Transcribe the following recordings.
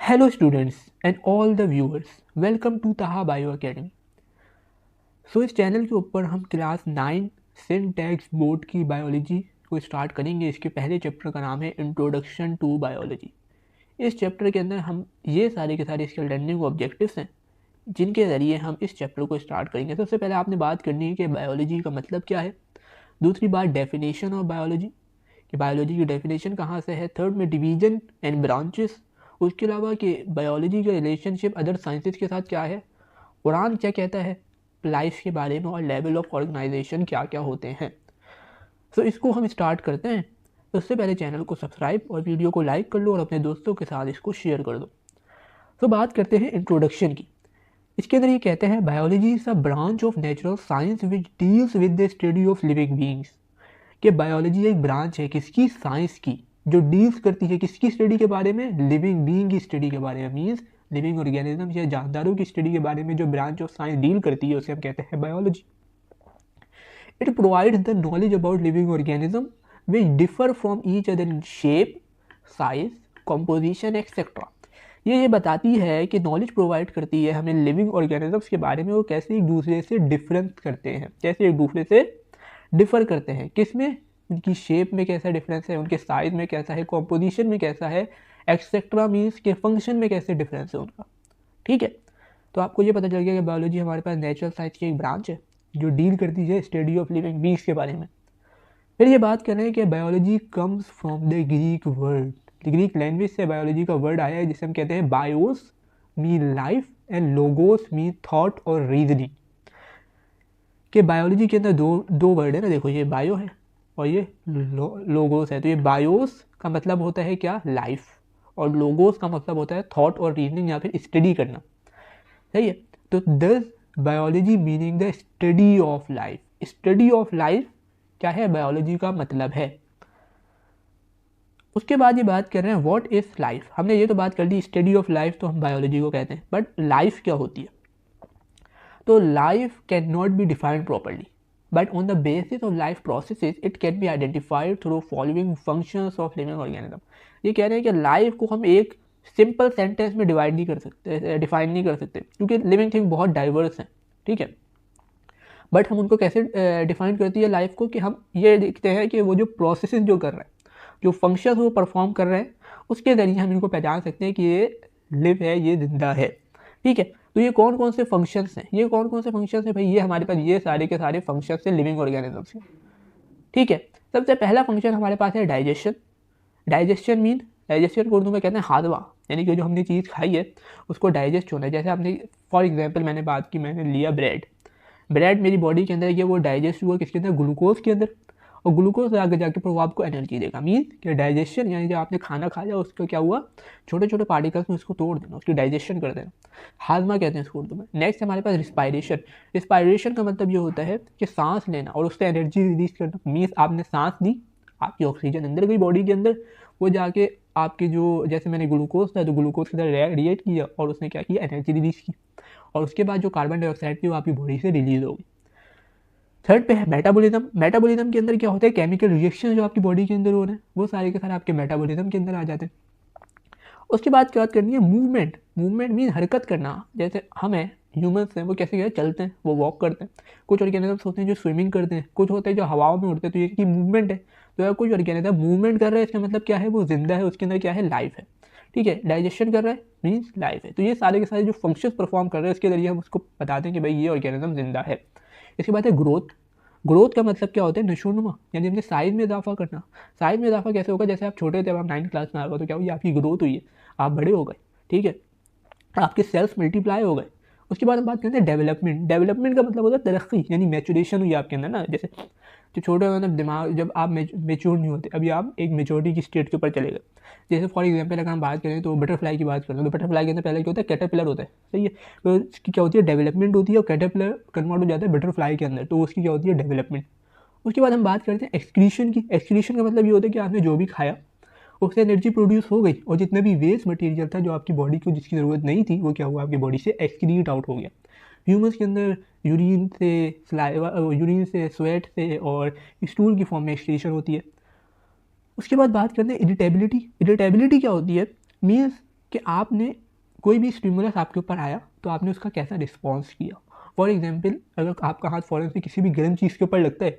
Hello students and all the viewers, welcome to Taha Bio Academy. इस channel के ऊपर हम क्लास 9 सिंटैक्स बोर्ड की बायोलॉजी को स्टार्ट करेंगे। इसके पहले चैप्टर का नाम है इंट्रोडक्शन टू बायोलॉजी। इस चैप्टर के अंदर हम ये सारे के सारे इसके लर्निंग ऑब्जेक्टिव्स हैं जिनके ज़रिए हम इस चैप्टर को स्टार्ट करेंगे। सबसे पहले आपने बात करनी है कि बायोलॉजी का मतलब क्या है। दूसरी बात डेफिनेशन ऑफ बायोलॉजी कि बायोलॉजी की डेफिनेशन कहाँ से है। थर्ड में डिवीजन एंड ब्रांचेस। उसके अलावा कि बायोलॉजी का रिलेशनशिप अदर साइंसेज के साथ क्या है, कुरान क्या कहता है लाइफ के बारे में, और लेवल ऑफ ऑर्गेनाइजेशन क्या क्या होते हैं। इसको हम स्टार्ट करते हैं। उससे पहले चैनल को सब्सक्राइब और वीडियो को लाइक कर लो और अपने दोस्तों के साथ इसको शेयर कर दो। बात करते हैं इंट्रोडक्शन की। इसके अंदर ये कहते हैं biology is a branch of natural science which deals with the study of living beings. कि बायोलॉजी एक ब्रांच है किसकी, साइंस की, जो डील्स करती है किसकी स्टडी के बारे में, लिविंग बीइंग की स्टडी के बारे में। मीन्स लिविंग ऑर्गेनिज्म या जानदारों की स्टडी के बारे में जो ब्रांच ऑफ साइंस डील करती है उसे हम कहते हैं biology. It provides the knowledge about living organism which differ from each other in shape, size, composition etcetera. ये बताती है कि नॉलेज प्रोवाइड करती है हमें लिविंग ऑर्गेनिजम्स के बारे में, वो कैसे एक दूसरे से डिफरेंस करते हैं, कैसे एक दूसरे से डिफ़र करते हैं। किस में, उनकी शेप में कैसा डिफरेंस है, उनके साइज़ में कैसा है, कॉम्पोजिशन में कैसा है, एक्सेट्रा मीन्स के फंक्शन में कैसे डिफरेंस है उनका। ठीक है, तो आपको ये पता चल गया कि बायोलॉजी हमारे पास नेचुरल साइंस की एक ब्रांच है जो डील करती है स्टडी ऑफ लिविंग बींग्स के बारे में। फिर ये बात कर रहे हैं कि biology comes from the Greek word. Greek language से बायोलॉजी का वर्ड आया है जिसे हम कहते हैं BIOS mean life and logos mean thought और रीजनिंग। कि बायोलॉजी के अंदर दो वर्ड है ना, देखो ये बायो है और ये लोगोस है। तो ये बायोस का मतलब होता है क्या, लाइफ, और लोगोस का मतलब होता है थॉट और रीजनिंग या फिर स्टडी करना। सही है, तो दस biology meaning the study of life. Study of life क्या है, बायोलॉजी का मतलब है। उसके बाद ये बात कर रहे हैं व्हाट इज लाइफ। हमने ये तो बात कर दी स्टडी ऑफ लाइफ, तो हम बायोलॉजी को कहते हैं, बट लाइफ क्या होती है। तो life can not be defined properly, but on the basis of life processes it can be identified through following functions of living organism। ये कह रहे हैं कि लाइफ को हम एक सिंपल सेंटेंस में डिवाइड नहीं कर सकते, डिफाइन नहीं कर सकते, क्योंकि लिविंग थिंग बहुत डाइवर्स हैं। ठीक है, बट हम उनको कैसे डिफाइन करती है लाइफ को, कि हम ये देखते हैं कि वो जो प्रोसेसेस जो कर रहे हैं, जो फंक्शंस वो परफॉर्म कर रहे हैं, उसके ज़रिए हम इनको पहचान सकते हैं कि ये लिव है, ये जिंदा है। ठीक है, तो ये कौन कौन से फंक्शंस हैं, ये कौन कौन से फंक्शंस हैं भाई, ये हमारे पास ये सारे के सारे फंक्शंस हैं लिविंग ऑर्गेनिजम्स के। ठीक है, सबसे पहला फंक्शन हमारे पास है डाइजेशन। डाइजेशन को उर्दू में कहते हैं हादवा, यानी कि जो हमने चीज़ खाई है उसको डाइजेस्ट होना है। जैसे आपने फॉर एग्जांपल मैंने बात की, मैंने लिया ब्रेड मेरी बॉडी के अंदर ये वो डाइजेस्ट हुआ किसके अंदर, ग्लूकोज के अंदर, और ग्लूकोज आगे जाके फिर वो आपको एनर्जी देगा। मीन कि डाइजेशन यानी जब आपने खाना खाया उसका क्या हुआ, छोटे छोटे पार्टिकल्स में उसको तोड़ देना, उसकी डाइजेशन कर देना, हाजमा कहते हैं इसको उर्दू में। नेक्स्ट हमारे पास रिस्पायरेशन। रिस्पायरेशन का मतलब ये होता है कि सांस लेना और उससे एनर्जी रिलीज करना। मीन्स आपने सांस ली, आपकी ऑक्सीजन अंदर गई बॉडी के अंदर, वो जाके आपके जो, जैसे मैंने ग्लूकोज था तो ग्लूकोज के अंदर रिएक्ट किया और उसने क्या किया, एनर्जी रिलीज की, और उसके बाद जो कार्बन डाइऑक्साइड थी वो आपकी बॉडी से रिलीज होगी। थर्ड पे है मेटाबॉलिज्म। मेटाबॉलिज्म के अंदर क्या होता है, केमिकल रिएक्शन जो आपकी बॉडी के अंदर हो रहे हैं वो सारे के सारे आपके मेटाबॉलिज्म के अंदर आ जाते हैं। उसके बाद क्या बात करनी है, मूवमेंट। मूवमेंट मीन हरकत करना। जैसे हम हैं, ह्यूमंस हैं, वो कैसे क्या चलते हैं, वो वॉक करते हैं। कुछ ऑर्गेनिजम्स होते हैं जो स्विमिंग करते हैं, कुछ होते हैं जो हवाओं में उड़ते हैं, तो ये की मूवमेंट है। तो अगर कुछ ऑर्गेनिज्म मूवमेंट कर रहा है इसका मतलब क्या है, वो जिंदा है, उसके अंदर क्या है, लाइफ है। ठीक है, डाइजेशन कर रहा है मीन्स लाइफ है। तो ये सारे के सारे जो फंक्शंस परफॉर्म कर रहे हैं उसके जरिए हम उसको बताते हैं कि भाई ये ऑर्गेनिज्म जिंदा है। इसके बाद है ग्रोथ। ग्रोथ का मतलब क्या होता है, नशोनुमा, यानी अपने साइज में इजाफा करना। साइज में इजाफा कैसे होगा, जैसे आप छोटे थे, अब आप 9th क्लास में आ गए तो क्या हुई, आपकी ग्रोथ हुई है, आप बड़े हो गए। ठीक है, आपके सेल्स मल्टीप्लाई हो गए। उसके बाद हम बात करते हैं डेवलपमेंट। डेवलपमेंट का मतलब होता है तरक्की, यानी मैचुरेशन हुई आपके अंदर ना। जैसे जो छोटे मतलब दिमाग, जब आप मेच्योर नहीं होते, अभी आप एक मेच्योरिटी की स्टेट के ऊपर चले गए। जैसे फॉर एग्जांपल अगर हम बात करें तो बटरफ्लाई की बात करें तो बटरफ्लाई के अंदर पहले क्या होता है, कैटरपिलर होता है। सही है, तो उसकी क्या होती है, डेवलपमेंट होती है, और कैटरपिलर कन्वर्ट हो जाता है बटरफ्लाई के अंदर, तो उसकी क्या होती है, डेवलपमेंट। उसके बाद हम बात करते हैं एक्सक्रीशन की। एक्सक्रीशन का मतलब ये होता है कि आपने जो भी खाया उससे एनर्जी प्रोड्यूस हो गई, और जितना भी वेस्ट मटेरियल था जो आपकी बॉडी को जिसकी ज़रूरत नहीं थी वो क्या हुआ, आपकी बॉडी से एक्सक्रीट आउट हो गया। ह्यूमंस के अंदर यूरिन से, सलाइवा, यूरिन से, स्वेट से और स्टूल की फॉर्म में एक्सक्रीशन होती है। उसके बाद बात करते हैं इरिटेबिलिटी। इरिटेबिलिटी क्या होती है, मीन्स कि आपने कोई भी स्टिमुलस आपके ऊपर आया तो आपने उसका कैसा रिस्पॉन्स किया। फॉर एग्जाम्पल, अगर आपका हाथ फ़ौरन से किसी भी गर्म चीज़ के ऊपर लगता है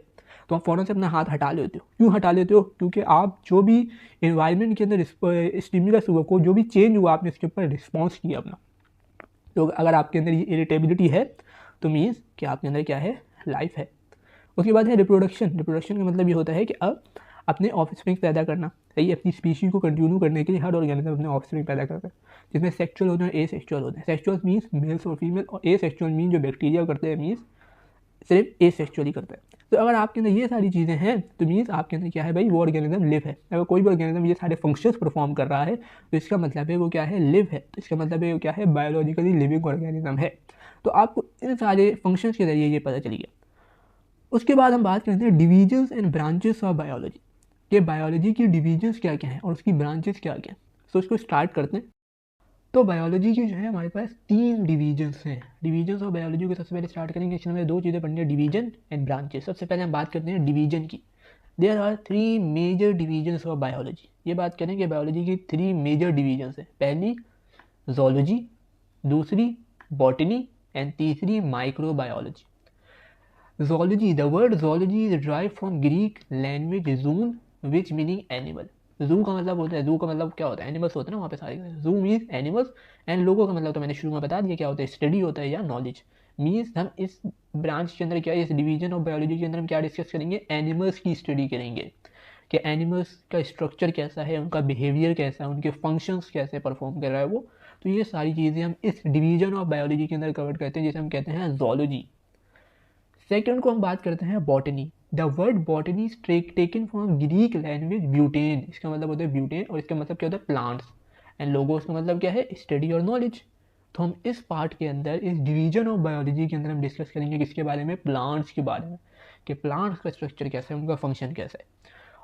तो आप फ़ौरन से अपना हाथ हटा लेते हो। क्यों हटा लेते हो? क्योंकि आप जो भी इन्वायरमेंट के अंदर स्टिमुलस हुआ, को जो भी चेंज हुआ, आपने इसके ऊपर रिस्पॉन्स किया अपना। तो अगर आपके अंदर ये इरिटेबिलिटी है तो मीन्स कि आपके अंदर क्या है, लाइफ है। उसके बाद है रिप्रोडक्शन। रिप्रोडक्शन का मतलब ये होता है कि अब अपने ऑफस्प्रिंग पैदा करना, सही, अपनी स्पीशीज को कंटिन्यू करने के लिए हर ऑर्गेनिज्म अपने ऑफस्प्रिंग पैदा करता है, जिसमें सेक्सुअल होते हैं, ए सेक्सुअल होते हैं। सेक्सुअल मीन्स मेल्स और फीमेल, और ए सेक्सुअल मीन जो बैक्टीरिया करते हैं मीन्स सिर्फ ए सेक्सुअली करता है। तो अगर आपके अंदर ये सारी चीज़ें हैं तो मीन्स आपके अंदर क्या है भाई, वो ऑर्गेनिज्म लिव है। अगर कोई भी ऑर्गेनिज्म ये सारे फंक्शंस परफॉर्म कर रहा है तो इसका मतलब है वो क्या है, लिव है। तो इसका मतलब है वो क्या है, बायोलॉजिकली लिविंग ऑर्गेनिज्म है। तो आपको इन सारे फंक्शंस के जरिए ये पता चल गया। उसके बाद हम बात करते हैं divisions and branches of biology, कि बायोलॉजी की डिवीजन्स क्या क्या हैं और उसकी ब्रांचेस क्या क्या हैं। तो इसको स्टार्ट करते हैं। तो बायोलॉजी की जो है हमारे पास 3 डिवीजन्स हैं। डिवीजन्स ऑफ बायोलॉजी को सबसे पहले स्टार्ट करेंगे। इसमें हमें 2 चीज़ें पढ़नी है, डिवीजन एंड ब्रांचेस। सबसे पहले हम बात करते हैं डिवीजन की। There are 3 major divisions of biology. ये बात करें कि बायोलॉजी की 3 मेजर डिवीजन्स हैं। पहली जोलॉजी, दूसरी बॉटनी एंड तीसरी microbiology. Zoology. The word zoology is derived from Greek language zoon, which meaning animal. जू का मतलब होता है, जू का मतलब क्या होता है, एनिमल्स होते हैं ना वहाँ पे सारे। जू मीन्स एनिमल्स, एंड लोगों का मतलब तो मैंने शुरू में बता दिया क्या होता है, स्टडी होता है या नॉलेज। मीन्स हम इस ब्रांच के अंदर क्या, इस डिवीजन ऑफ बायोलॉजी के अंदर हम क्या डिस्कस करेंगे, एनिमल्स की स्टडी करेंगे कि एनिमल्स का स्ट्रक्चर कैसा है, उनका बिहेवियर कैसा है, उनके फंक्शंस कैसे परफॉर्म कर रहा है वो। तो ये सारी चीज़ें हम इस डिवीजन ऑफ बायोलॉजी के अंदर कवर करते हैं, जिसे हम कहते हैं जोलॉजी। सेकंड को हम बात करते हैं botany. The word botany is taken from Greek language butane. इसका मतलब होता है ब्यूटेन, और इसका मतलब क्या होता है, प्लांट्स। एंड लोगोस का मतलब क्या है, स्टडी और नॉलेज। तो हम इस पार्ट के अंदर, इस डिवीजन ऑफ बायोलॉजी के अंदर हम डिस्कस करेंगे किसके बारे में, प्लांट्स के बारे में, कि प्लांट्स का स्ट्रक्चर कैसा है, उनका फंक्शन कैसा है।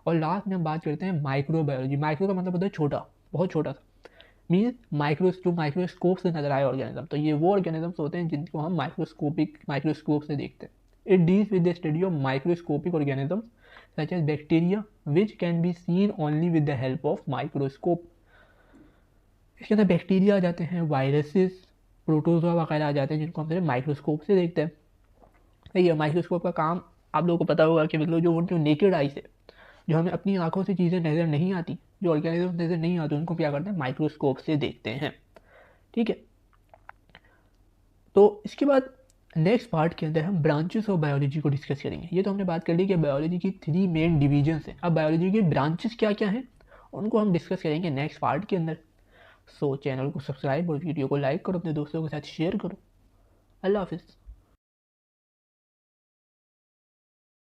और लास्ट में हम बात करते हैं माइक्रो बायोलॉजी। माइक्रो का मतलब होता है छोटा, बहुत छोटा सा। मीन्स जो माइक्रोस्कोप से नजर आए ऑर्गेनिज्म, तो ये वो ऑर्गेनिजम्स होते हैं जिनको हम माइक्रोस्कोप से देखते हैं। It deals with the study of microscopic organisms such as bacteria, which can be seen only with the help of microscope. इसके अंदर बैक्टीरिया आ जाते हैं, वायरसेस, प्रोटोजोआ वगैरह आ जाते हैं, जिनको हम सिर्फ माइक्रोस्कोप से देखते हैं। सही है। माइक्रोस्कोप का काम आप लोगों को पता होगा कि मतलब जो नेकेड आई से, जो हमें अपनी आंखों से चीज़ें नज़र नहीं आती, जो ऑर्गेनिज्म नज़र नहीं आते, उनको क्या करते हैं, माइक्रोस्कोप से देखते हैं। ठीक है। तो इसके बाद नेक्स्ट पार्ट के अंदर हम ब्रांचेस ऑफ बायोलॉजी को डिस्कस करेंगे। ये तो हमने बात कर ली कि बायोलॉजी की 3 मेन डिवीजन्स हैं। अब बायोलॉजी के ब्रांचेस क्या क्या हैं उनको हम डिस्कस करेंगे नेक्स्ट पार्ट के अंदर। सो चैनल को सब्सक्राइब और वीडियो को लाइक करो, अपने दोस्तों के साथ शेयर करो। अल्लाह हाफिज़।